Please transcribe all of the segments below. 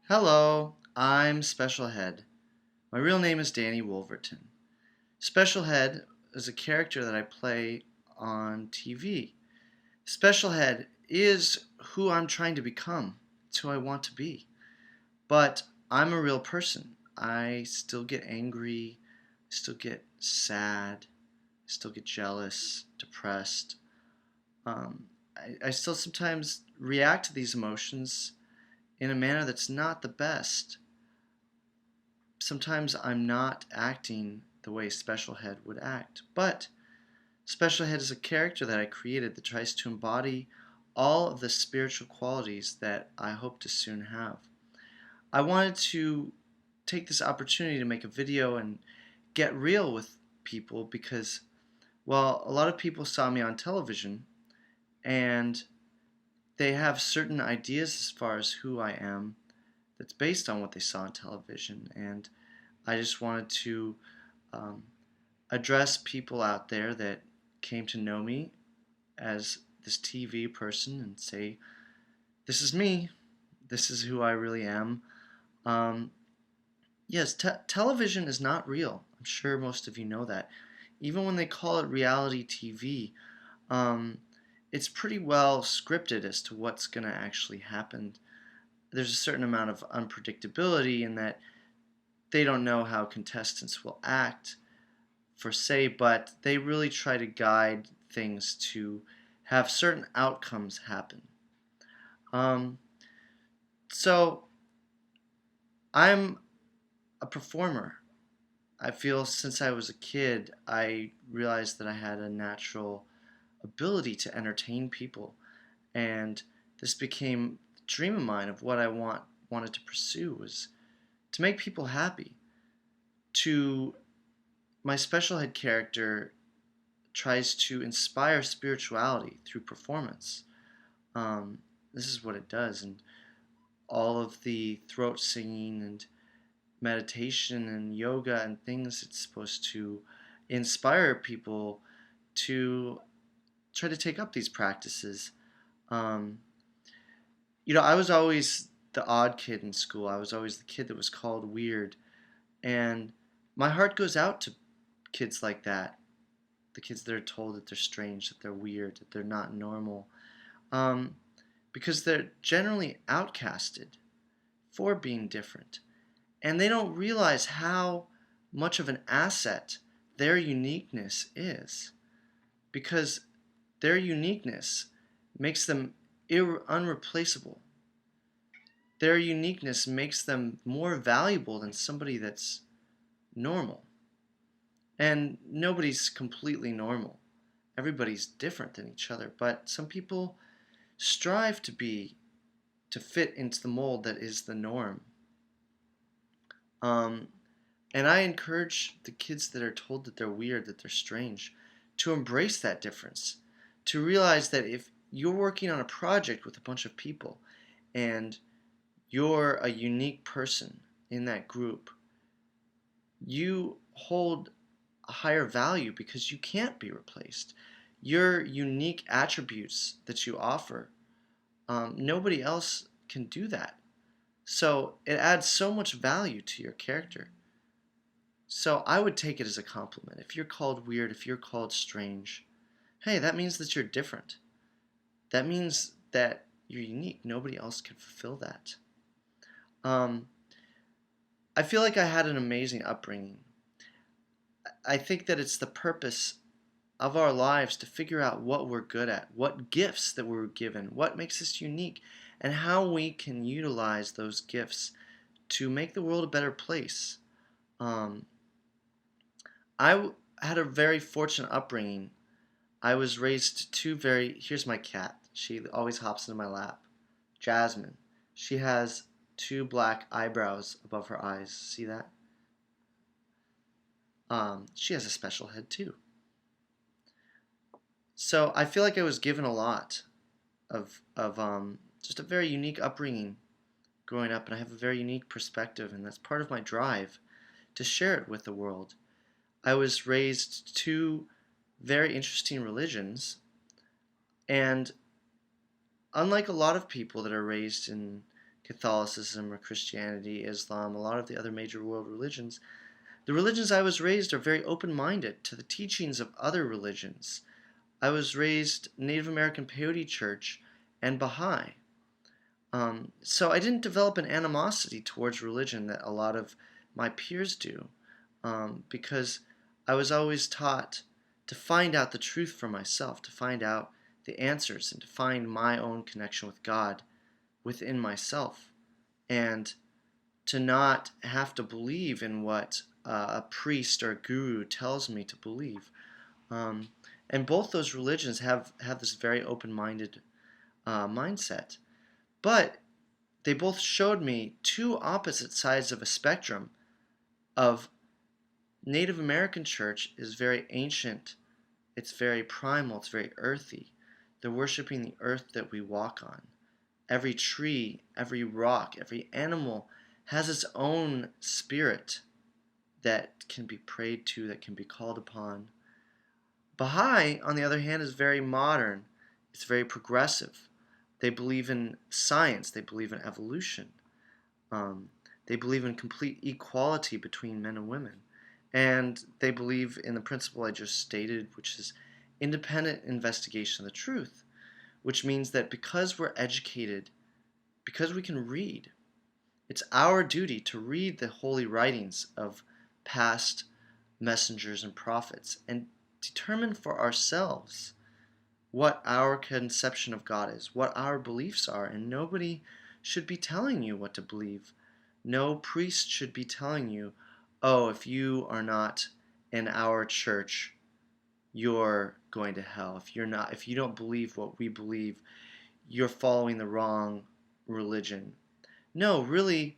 Hello, I'm Specialhead. My real name is Danny Wolverton. Specialhead is a character that I play on TV. Specialhead is who I'm trying to become. It's who I want to be. But I'm a real person. I still get angry, still get sad, still get jealous, depressed. I still sometimes react to these emotions in a manner that's not the best. Sometimes I'm not acting the way Specialhead would act, but Specialhead is a character that I created that tries to embody all of the spiritual qualities that I hope to soon have. I wanted to take this opportunity to make a video and get real with people because, well, a lot of people saw me on television and they have certain ideas as far as who I am that's based on what they saw on television, and I just wanted to um, address people out there that came to know me as this TV person and say, this is me, this is who I really am. Um, yes, television is not real. I'm sure most of you know that. Even when they call it reality TV, um, it's pretty well scripted as to what's going to actually happen. There's a certain amount of unpredictability in that they don't know how contestants will act per se, but they really try to guide things to have certain outcomes happen. Um, so I'm a performer. I feel since I was a kid, I realized that I had a natural ability to entertain people, and this became a dream of mine of what I wanted to pursue was to make people happy. To my Specialhead character tries to inspire spirituality through performance. This is what it does, and all of the throat singing and meditation and yoga and things, it's supposed to inspire people to try to take up these practices. Um, I was always the odd kid in school. I was always the kid that was called weird, and my heart goes out to kids like that. The kids that are told that they're strange, that they're weird, that they're not normal, um, because they're generally outcasted for being different. And they don't realize how much of an asset their uniqueness is, because their uniqueness makes them unreplaceable. Their uniqueness makes them more valuable than somebody that's normal. And nobody's completely normal. Everybody's different than each other, but some people strive to fit into the mold that is the norm. Um, and I encourage the kids that are told that they're weird, that they're strange, to embrace that difference, to realize that if you're working on a project with a bunch of people and you're a unique person in that group, you hold a higher value because you can't be replaced. Your unique attributes that you offer, nobody else can do that. So it adds so much value to your character. So I would take it as a compliment. If you're called weird, if you're called strange, hey, that means that you're different. That means that you're unique. Nobody else can fulfill that. Um, I feel like I had an amazing upbringing. I think that it's the purpose of our lives to figure out what we're good at, what gifts that we're given, what makes us unique, and how we can utilize those gifts to make the world a better place. Um, had a very fortunate upbringing. I was raised here's my cat. She always hops into my lap. Jasmine. She has two black eyebrows above her eyes. See that? She has a special head too. So I feel like I was given a lot of just a very unique upbringing growing up, and I have a very unique perspective, and that's part of my drive to share it with the world. I was raised two very interesting religions, and unlike a lot of people that are raised in Catholicism or Christianity, Islam, a lot of the other major world religions, the religions I was raised are very open-minded to the teachings of other religions. I was raised Native American Peyote Church and Baha'i. So I didn't develop an animosity towards religion that a lot of my peers do, because I was always taught to find out the truth for myself, to find out the answers, and to find my own connection with God within myself, and to not have to believe in what a priest or a guru tells me to believe. And both those religions have this very open-minded mindset. But they both showed me two opposite sides of a spectrum of Native American church is very ancient, it's very primal, it's very earthy. They're worshiping the earth that we walk on. Every tree, every rock, every animal has its own spirit that can be prayed to, that can be called upon. Baha'i, on the other hand, is very modern. It's very progressive. They believe in science. They believe in evolution. They believe in complete equality between men and women. And they believe in the principle I just stated, which is independent investigation of the truth, which means that because we're educated, because we can read, it's our duty to read the holy writings of past messengers and prophets and determine for ourselves what our conception of God is, what our beliefs are, and nobody should be telling you what to believe. No priest should be telling you, oh, if you are not in our church, you're going to hell. If you don't believe what we believe, you're following the wrong religion. No, really,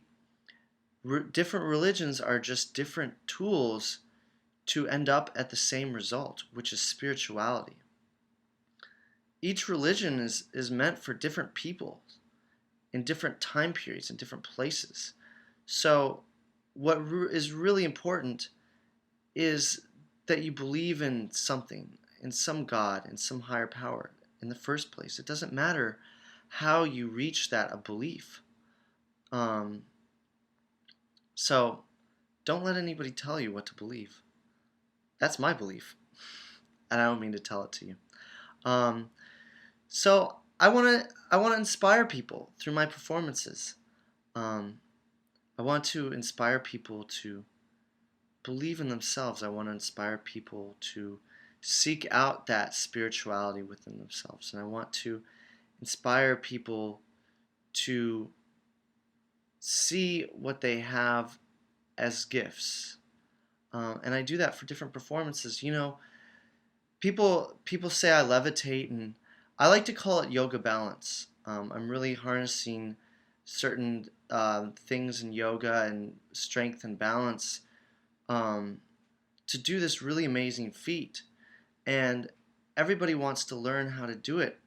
different religions are just different tools to end up at the same result, which is spirituality. Each religion is meant for different people in different time periods, in different places. So what is really important is that you believe in something, in some God, in some higher power in the first place. It doesn't matter how you reach that a belief. So don't let anybody tell you what to believe. That's my belief, and I don't mean to tell it to you. So I want to inspire people through my performances. I want to inspire people to believe in themselves. I want to inspire people to seek out that spirituality within themselves. And I want to inspire people to see what they have as gifts. And I do that for different performances. You know, people say I levitate, and I like to call it yoga balance. I'm really harnessing certain things in yoga and strength and balance to do this really amazing feat. And everybody wants to learn how to do it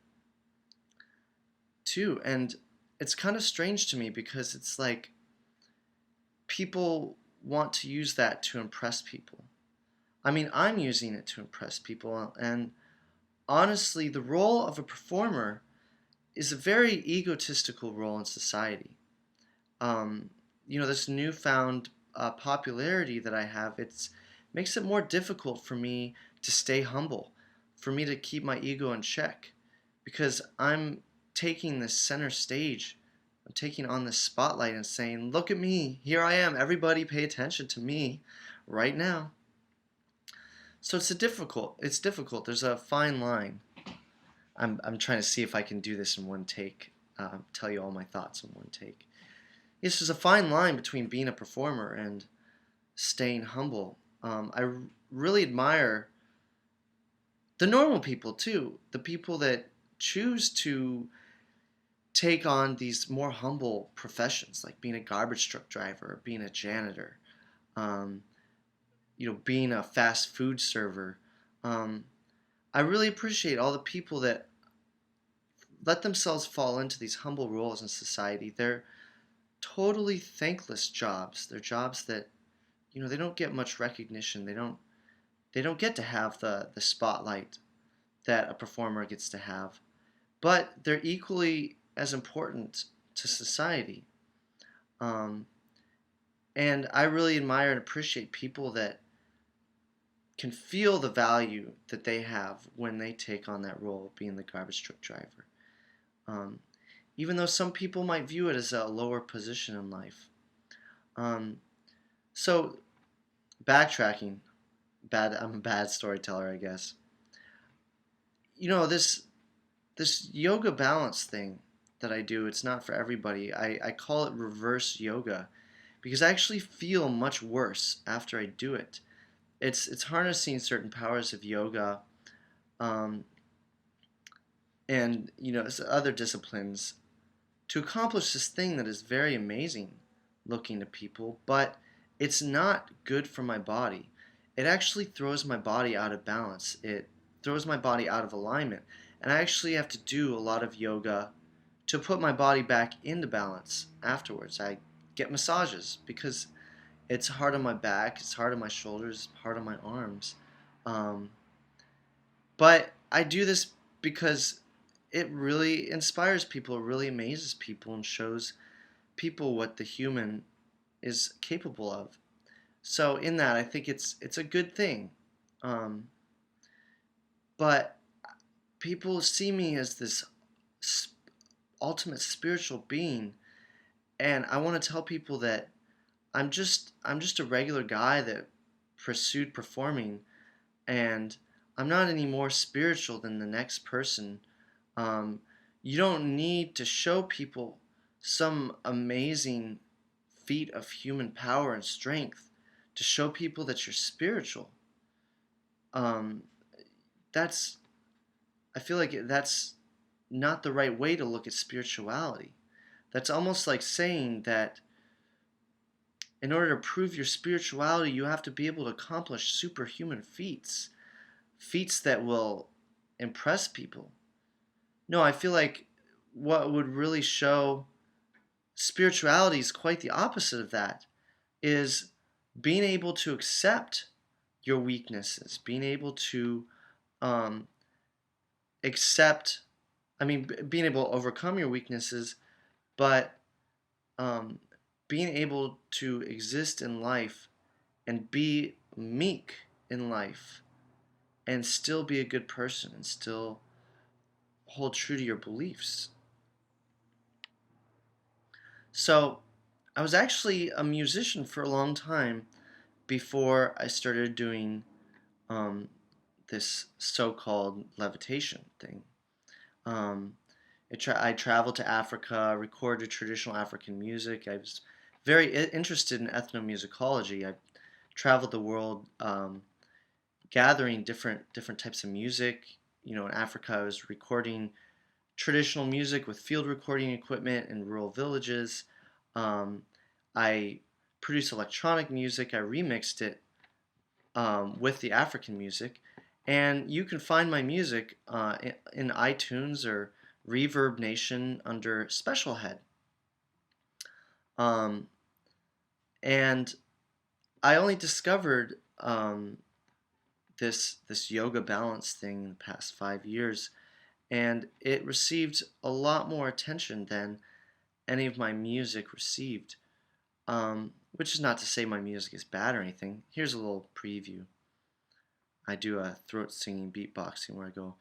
too. And it's kind of strange to me because it's like people want to use that to impress people. I mean, I'm using it to impress people, and honestly, the role of a performer is a very egotistical role in society. This newfound popularity that I have, it makes it more difficult for me to stay humble, for me to keep my ego in check, because I'm taking this center stage. I'm taking on this spotlight and saying, look at me, here I am, everybody pay attention to me right now. So it's difficult. There's a fine line. I'm trying to see if I can do this in one take, tell you all my thoughts in one take. Yes, there's a fine line between being a performer and staying humble. I really admire the normal people too, the people that choose to take on these more humble professions, like being a garbage truck driver, or being a janitor, being a fast food server. I really appreciate all the people that let themselves fall into these humble roles in society. They're totally thankless jobs. They're jobs that, they don't get much recognition. They don't get to have the spotlight that a performer gets to have. But they're equally as important to society. Um, and I really admire and appreciate people that can feel the value that they have when they take on that role of being the garbage truck driver. Um, Even though some people might view it as a lower position in life. Um, so, backtracking, I'm a bad storyteller, I guess. This yoga balance thing that I do, it's not for everybody. I call it reverse yoga because I actually feel much worse after I do it. It's harnessing certain powers of yoga, um, and other disciplines to accomplish this thing that is very amazing looking to people, but it's not good for my body. It actually throws my body out of balance. It throws my body out of alignment. And I actually have to do a lot of yoga to put my body back into balance afterwards. I get massages because it's hard on my back, it's hard on my shoulders, hard on my arms. Um, but I do this because it really inspires people, it really amazes people, and shows people what the human is capable of. So in that, I think it's a good thing. Um, but people see me as this ultimate spiritual being, and I want to tell people that I'm just a regular guy that pursued performing, and I'm not any more spiritual than the next person. Um, you don't need to show people some amazing feat of human power and strength to show people that you're spiritual. Um, that's I feel like that's not the right way to look at spirituality. That's almost like saying that in order to prove your spirituality, you have to be able to accomplish superhuman feats, feats that will impress people. No, I feel like what would really show spirituality is quite the opposite of that, is being able to accept your weaknesses, being able to um, accept, being able to overcome your weaknesses, but um, being able to exist in life and be meek in life and still be a good person and still hold true to your beliefs. So, I was actually a musician for a long time before I started doing um, this so-called levitation thing. Um, I traveled to Africa, recorded traditional African music. I was very interested in ethnomusicology. I traveled the world gathering different types of music. In Africa, I was recording traditional music with field recording equipment in rural villages. Um, I produced electronic music. I remixed it with the African music, and you can find my music in iTunes or Reverb Nation under Specialhead. Um, and I only discovered this yoga balance thing in the past 5 years, and it received a lot more attention than any of my music received. Which is not to say my music is bad or anything. Here's a little preview. I do a throat singing beatboxing where I go.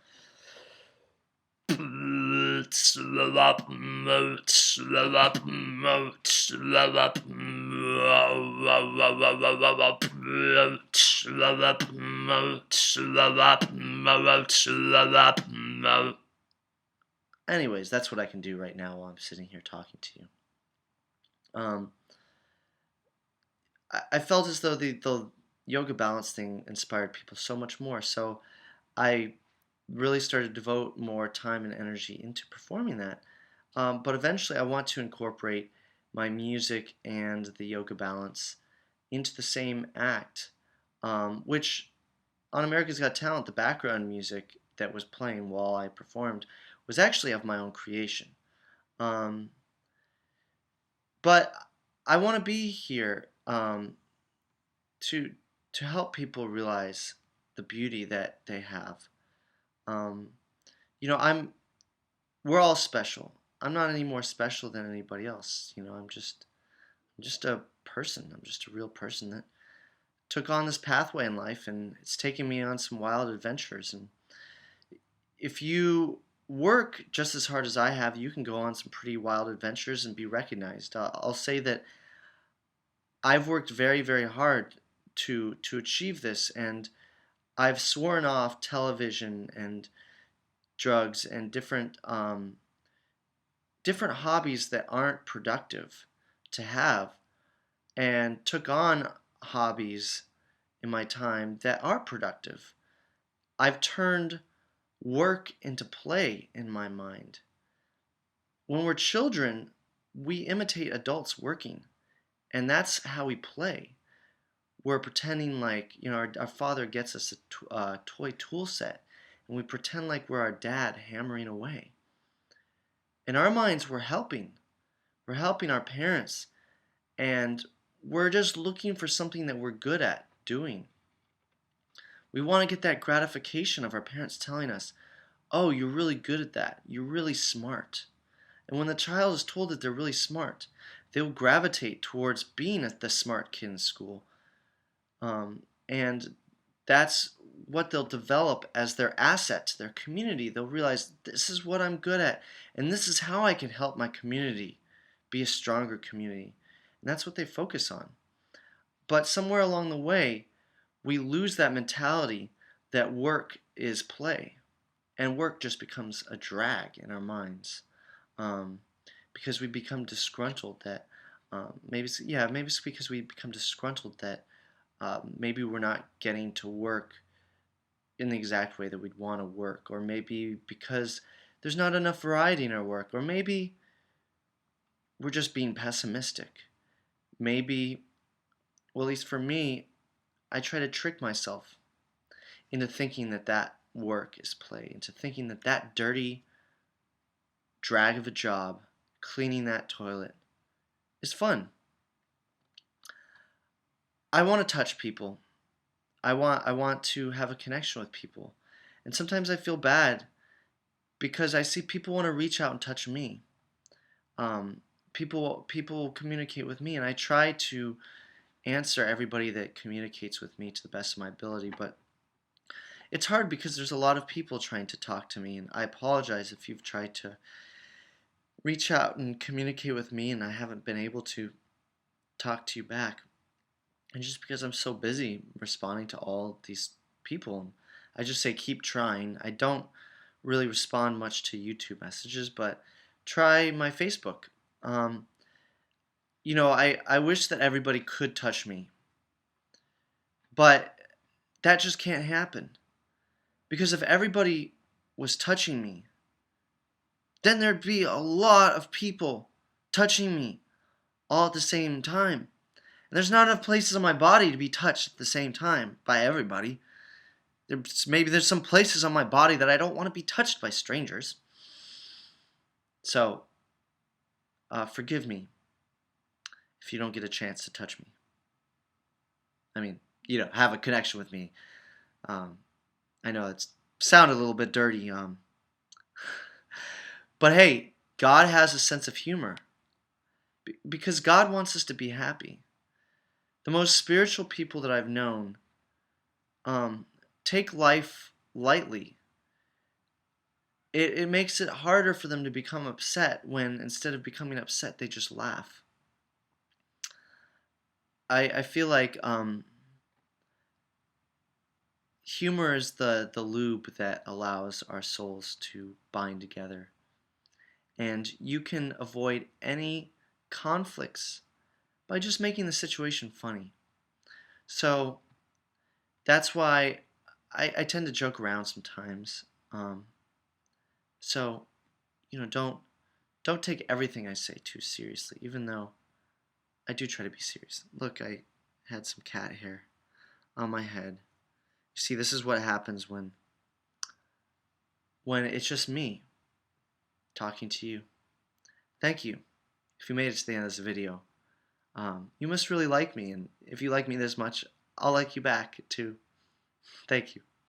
Anyways, that's what I can do right now while I'm sitting here talking to you. I felt as though the yoga balance thing inspired people so much more. So I really started to devote more time and energy into performing that. But eventually, I want to incorporate my music and the yoga balance into the same act, which on America's Got Talent, the background music that was playing while I performed was actually of my own creation. Um, but I want to be here to to help people realize the beauty that they have. Um, I'm we're all special. I'm not any more special than anybody else. I'm just I'm just a person. I'm just a real person that took on this pathway in life, and it's taken me on some wild adventures. And if you work just as hard as I have, you can go on some pretty wild adventures and be recognized. I'll say that I've worked very, very hard to achieve this, and I've sworn off television and drugs and different hobbies that aren't productive to have, and took on hobbies in my time that are productive. I've turned work into play in my mind. When we're children, we imitate adults working, and that's how we play. We're pretending like, our father gets us a toy tool set, and we pretend like we're our dad hammering away. In our minds, we're helping. We're helping our parents, and we're just looking for something that we're good at doing. We want to get that gratification of our parents telling us, oh, you're really good at that. You're really smart. And when the child is told that they're really smart, they'll gravitate towards being the smart kid in school. And that's what they'll develop as their asset to their community. They'll realize, this is what I'm good at, and this is how I can help my community be a stronger community. And that's what they focus on. But somewhere along the way, we lose that mentality that work is play, and work just becomes a drag in our minds, because we become disgruntled that maybe it's because we become disgruntled that maybe we're not getting to work in the exact way that we'd want to work, or maybe because there's not enough variety in our work, or maybe we're just being pessimistic. Maybe, well, at least for me, I try to trick myself into thinking that work is play, into thinking that dirty drag of a job, cleaning that toilet, is fun. I want to touch people. I want to have a connection with people. And sometimes I feel bad because I see people want to reach out and touch me. People communicate with me, and I try to answer everybody that communicates with me to the best of my ability, but it's hard because there's a lot of people trying to talk to me, and I apologize if you've tried to reach out and communicate with me and I haven't been able to talk to you back. And just because I'm so busy responding to all these people, I just say keep trying. I don't really respond much to YouTube messages, but try my Facebook. I wish that everybody could touch me, but that just can't happen. Because if everybody was touching me, then there'd be a lot of people touching me all at the same time. And there's not enough places on my body to be touched at the same time by everybody. Maybe there's some places on my body that I don't want to be touched by strangers. So, forgive me if you don't get a chance to touch me. I mean, have a connection with me. I know it sounded a little bit dirty. But hey, God has a sense of humor. Because God wants us to be happy. The most spiritual people that I've known take life lightly. It makes it harder for them to become upset when instead of becoming upset, they just laugh. I feel like humor is the lube that allows our souls to bind together. And you can avoid any conflicts by just making the situation funny. So that's why I tend to joke around sometimes. So don't take everything I say too seriously, even though I do try to be serious. Look, I had some cat hair on my head. You see, this is what happens when it's just me talking to you. Thank you. If you made it to the end of this video, you must really like me, and if you like me this much, I'll like you back too. Thank you.